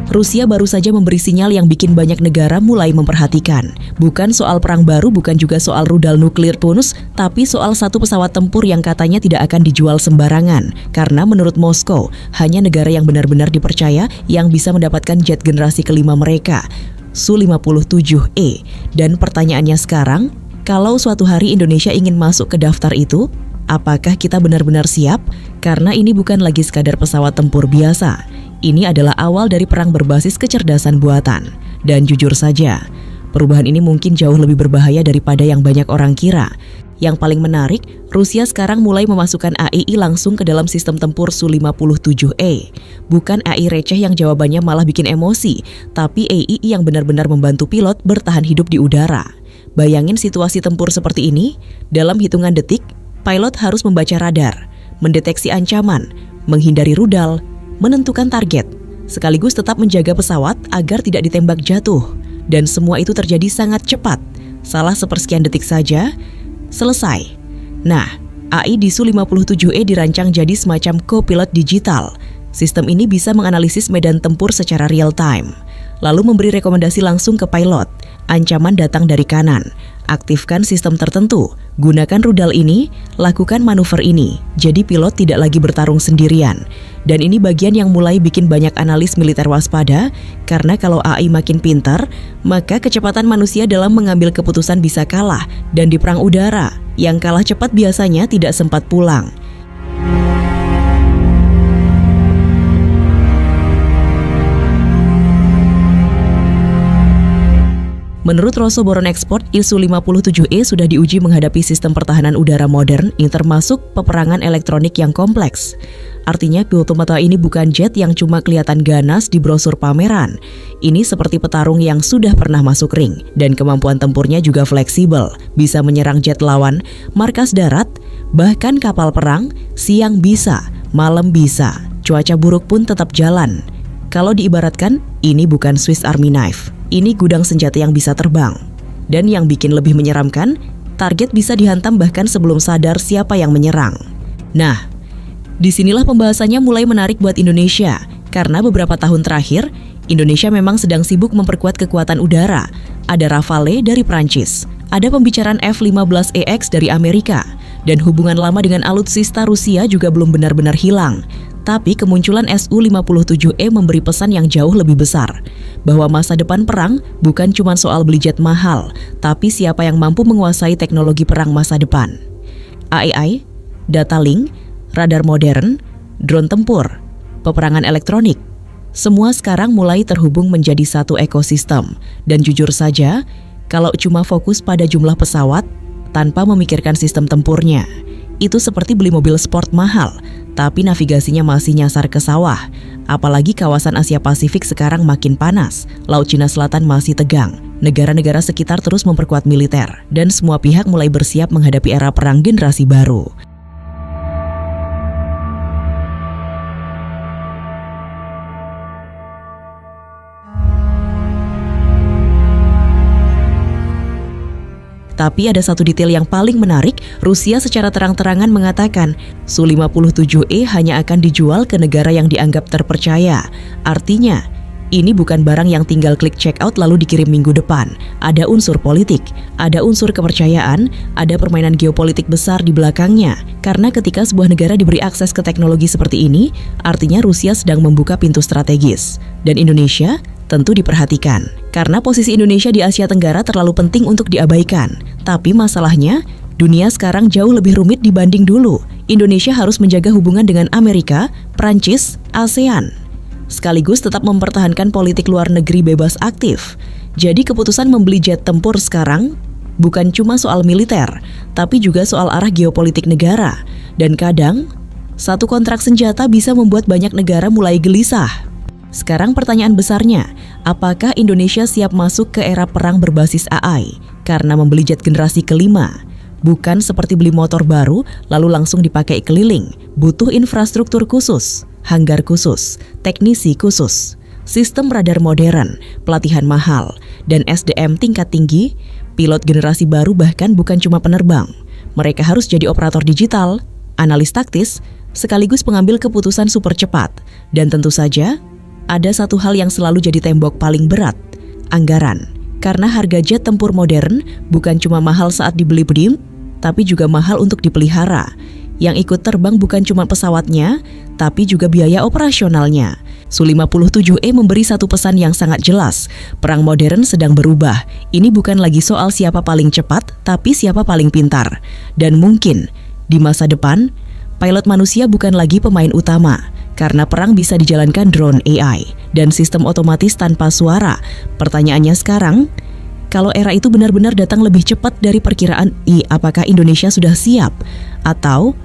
Rusia baru saja memberi sinyal yang bikin banyak negara mulai memperhatikan. Bukan soal perang baru, bukan juga soal rudal nuklir tunus, tapi soal satu pesawat tempur yang katanya tidak akan dijual sembarangan. Karena menurut Moskow, hanya negara yang benar-benar dipercaya yang bisa mendapatkan jet generasi kelima mereka, Su-57E. Dan pertanyaannya sekarang, kalau suatu hari Indonesia ingin masuk ke daftar itu, apakah kita benar-benar siap? Karena ini bukan lagi sekadar pesawat tempur biasa. Ini adalah awal dari perang berbasis kecerdasan buatan. Dan jujur saja, perubahan ini mungkin jauh lebih berbahaya daripada yang banyak orang kira. Yang paling menarik, Rusia sekarang mulai memasukkan AII langsung ke dalam sistem tempur Su-57E. Bukan AI receh yang jawabannya malah bikin emosi, tapi AII yang benar-benar membantu pilot bertahan hidup di udara. Bayangin situasi tempur seperti ini, dalam hitungan detik, pilot harus membaca radar, mendeteksi ancaman, menghindari rudal, menentukan target, sekaligus tetap menjaga pesawat agar tidak ditembak jatuh. Dan semua itu terjadi sangat cepat. Salah sepersekian detik saja, selesai. Nah, AI di Su-57E dirancang jadi semacam co-pilot digital. Sistem ini bisa menganalisis medan tempur secara real time, lalu memberi rekomendasi langsung ke pilot. Ancaman datang dari kanan, aktifkan sistem tertentu, gunakan rudal ini, lakukan manuver ini. Jadi pilot tidak lagi bertarung sendirian. Dan ini bagian yang mulai bikin banyak analis militer waspada, karena kalau AI makin pintar, maka kecepatan manusia dalam mengambil keputusan bisa kalah. Dan di perang udara, yang kalah cepat biasanya tidak sempat pulang. Menurut Rosso Boron Export, Su-57E sudah diuji menghadapi sistem pertahanan udara modern yang termasuk peperangan elektronik yang kompleks. Artinya pilotomata ini bukan jet yang cuma kelihatan ganas di brosur pameran. Ini seperti petarung yang sudah pernah masuk ring, dan kemampuan tempurnya juga fleksibel, bisa menyerang jet lawan, markas darat, bahkan kapal perang, siang bisa, malam bisa, cuaca buruk pun tetap jalan. Kalau diibaratkan, ini bukan Swiss Army knife. Ini gudang senjata yang bisa terbang. Dan yang bikin lebih menyeramkan, target bisa dihantam bahkan sebelum sadar siapa yang menyerang. Nah, disinilah pembahasannya mulai menarik buat Indonesia. Karena beberapa tahun terakhir, Indonesia memang sedang sibuk memperkuat kekuatan udara. Ada Rafale dari Prancis, ada pembicaraan F-15EX dari Amerika, dan hubungan lama dengan alutsista Rusia juga belum benar-benar hilang. Tapi kemunculan Su-57E memberi pesan yang jauh lebih besar, bahwa masa depan perang bukan cuma soal beli jet mahal, tapi siapa yang mampu menguasai teknologi perang masa depan. AI, data link, radar modern, drone tempur, peperangan elektronik, semua sekarang mulai terhubung menjadi satu ekosistem. Dan jujur saja, kalau cuma fokus pada jumlah pesawat, tanpa memikirkan sistem tempurnya, itu seperti beli mobil sport mahal, tapi navigasinya masih nyasar ke sawah. Apalagi kawasan Asia Pasifik sekarang makin panas, Laut Cina Selatan masih tegang, negara-negara sekitar terus memperkuat militer, dan semua pihak mulai bersiap menghadapi era perang generasi baru. Tapi ada satu detail yang paling menarik, Rusia secara terang-terangan mengatakan Su-57E hanya akan dijual ke negara yang dianggap terpercaya. Artinya, ini bukan barang yang tinggal klik check out lalu dikirim minggu depan. Ada unsur politik, ada unsur kepercayaan, ada permainan geopolitik besar di belakangnya. Karena ketika sebuah negara diberi akses ke teknologi seperti ini, artinya Rusia sedang membuka pintu strategis. Dan Indonesia tentu diperhatikan, karena posisi Indonesia di Asia Tenggara terlalu penting untuk diabaikan. Tapi masalahnya, dunia sekarang jauh lebih rumit dibanding dulu. Indonesia harus menjaga hubungan dengan Amerika, Prancis, ASEAN, sekaligus tetap mempertahankan politik luar negeri bebas aktif. Jadi keputusan membeli jet tempur sekarang bukan cuma soal militer, tapi juga soal arah geopolitik negara. Dan kadang, satu kontrak senjata bisa membuat banyak negara mulai gelisah. Sekarang pertanyaan besarnya, apakah Indonesia siap masuk ke era perang berbasis AI? Karena membeli jet generasi kelima, bukan seperti beli motor baru lalu langsung dipakai keliling. Butuh infrastruktur khusus, hanggar khusus, teknisi khusus, sistem radar modern, pelatihan mahal, dan SDM tingkat tinggi. Pilot generasi baru bahkan bukan cuma penerbang. Mereka harus jadi operator digital, analis taktis, sekaligus pengambil keputusan super cepat. Dan tentu saja, ada satu hal yang selalu jadi tembok paling berat, anggaran. Karena harga jet tempur modern bukan cuma mahal saat dibeli berdiem, tapi juga mahal untuk dipelihara. Yang ikut terbang bukan cuma pesawatnya, tapi juga biaya operasionalnya. Su-57E memberi satu pesan yang sangat jelas, perang modern sedang berubah. Ini bukan lagi soal siapa paling cepat, tapi siapa paling pintar. Dan mungkin, di masa depan, pilot manusia bukan lagi pemain utama, karena perang bisa dijalankan drone AI dan sistem otomatis tanpa suara. Pertanyaannya sekarang, kalau era itu benar-benar datang lebih cepat dari perkiraan, apakah Indonesia sudah siap? Atau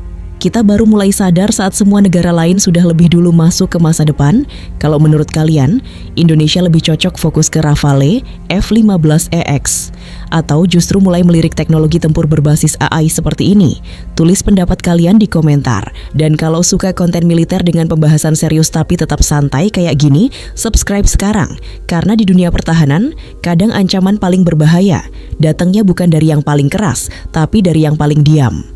kita baru mulai sadar saat semua negara lain sudah lebih dulu masuk ke masa depan? Kalau menurut kalian, Indonesia lebih cocok fokus ke Rafale, F-15EX, atau justru mulai melirik teknologi tempur berbasis AI seperti ini? Tulis pendapat kalian di komentar. Dan kalau suka konten militer dengan pembahasan serius tapi tetap santai kayak gini, subscribe sekarang. Karena di dunia pertahanan, kadang ancaman paling berbahaya datangnya bukan dari yang paling keras, tapi dari yang paling diam.